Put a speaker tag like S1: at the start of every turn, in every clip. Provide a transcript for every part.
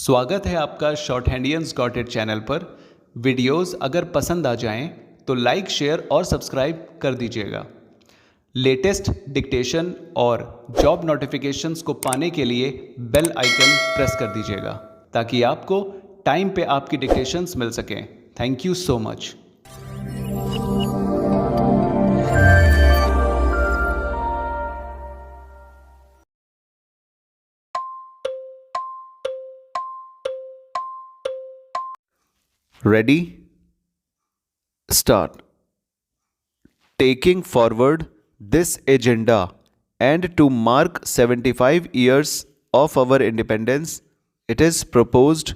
S1: स्वागत है आपका शॉर्ट हैंडियंस गॉट इट चैनल पर। वीडियोस अगर पसंद आ जाएं तो लाइक, शेयर और सब्सक्राइब कर दीजिएगा। लेटेस्ट डिक्टेशन और जॉब नोटिफिकेशंस को पाने के लिए बेल आइकन प्रेस कर दीजिएगा ताकि आपको टाइम पे आपकी डिक्टेशंस मिल सकें। Thank you so much.
S2: Ready? Start. Taking forward this agenda and to mark 75 years of our independence, it is proposed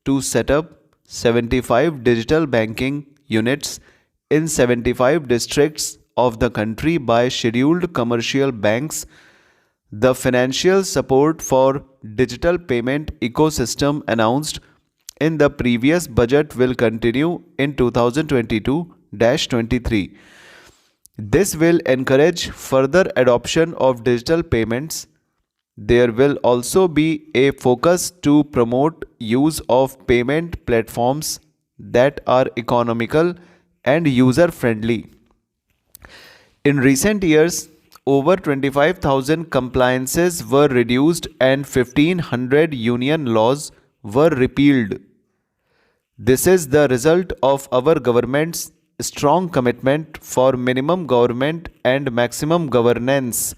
S2: to set up 75 digital banking units in 75 districts of the country by scheduled commercial banks. The financial support for digital payment ecosystem announced in the previous budget will continue in 2022-23. This will encourage further adoption of digital payments. There will also be a focus to promote use of payment platforms that are economical and user-friendly. In recent years, over 25,000 compliances were reduced and 1,500 union laws were repealed. This is the result of our government's strong commitment for minimum government and maximum governance,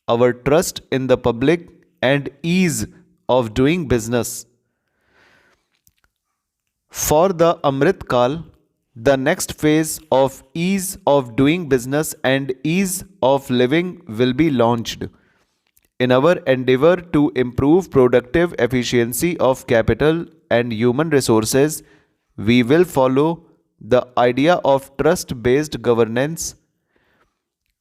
S2: our trust in the public, and ease of doing business. For the Amrit Kal, the next phase of ease of doing business and ease of living will be launched. In our endeavor to improve productive efficiency of capital and human resources, we will follow the idea of trust-based governance.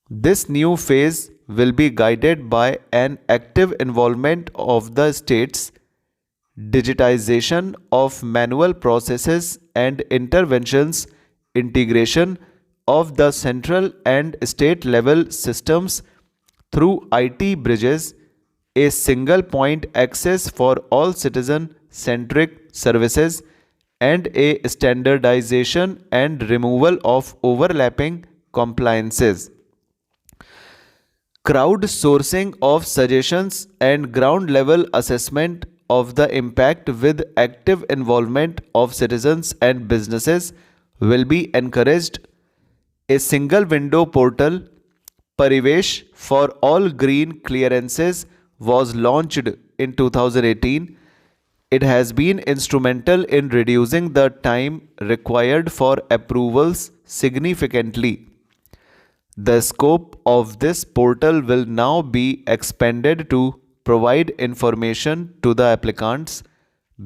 S2: This new phase will be guided by an active involvement of the states, digitization of manual processes and interventions, integration of the central and state level systems through IT bridges, a single point access for all citizen-centric services, and a standardization and removal of overlapping compliances. Crowdsourcing of suggestions and ground level assessment of the impact with active involvement of citizens and businesses will be encouraged. A single window portal, Parivesh, for all green clearances was launched in 2018. It has been instrumental in reducing the time required for approvals significantly. The scope of this portal will now be expanded to provide information to the applicants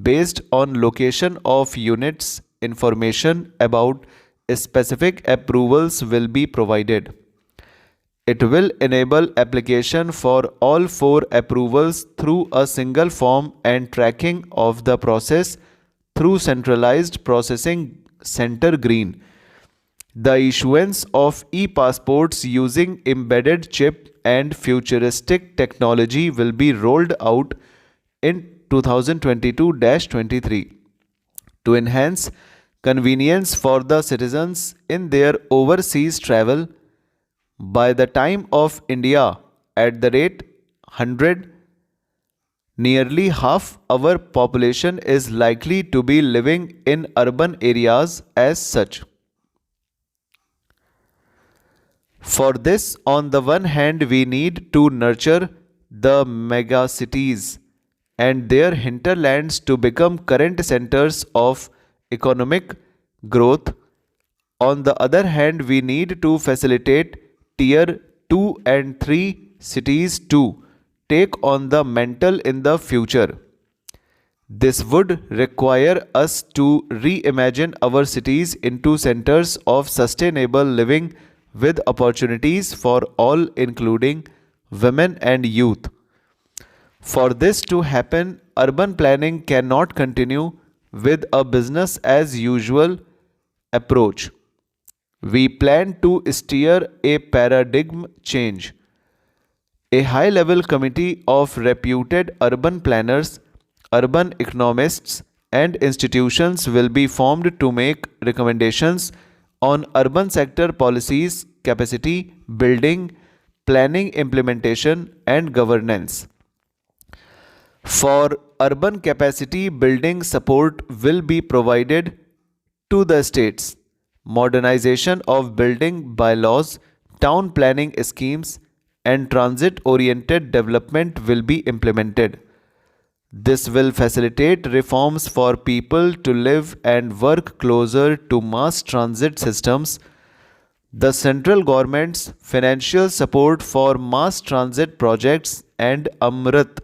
S2: based on location of units. Information about specific approvals will be provided. It will enable application for all 4 approvals through a single form and tracking of the process through centralized processing center green. The issuance of e-passports using embedded chip and futuristic technology will be rolled out in 2022-23 to enhance convenience for the citizens in their overseas travel. By the time of India at the rate 100, nearly half our population is likely to be living in urban areas as such. For this, on the one hand, we need to nurture the megacities and their hinterlands to become current centers of economic growth. On the other hand, we need to facilitate Tier 2 and 3 cities to take on the mantle in the future. This would require us to reimagine our cities into centers of sustainable living with opportunities for all, including women and youth. For this to happen, urban planning cannot continue with a business as usual approach. We plan to steer a paradigm change. A high-level committee of reputed urban planners urban economists and institutions will be formed to make recommendations on urban sector policies, capacity building, planning implementation, and governance. For urban capacity building, support will be provided to the states. Modernization of building bylaws, town planning schemes, and transit oriented development will be implemented. This will facilitate reforms for people to live and work closer to mass transit systems. The central government's financial support for mass transit projects and Amrit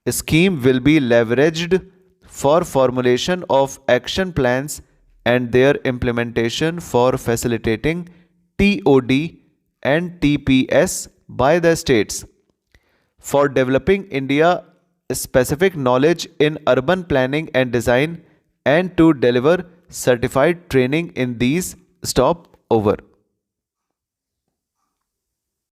S2: scheme will be leveraged for formulation of action plans and their implementation for facilitating TOD and TPS by the states. For developing India specific knowledge in urban planning and design and to deliver certified training in these. Stop over.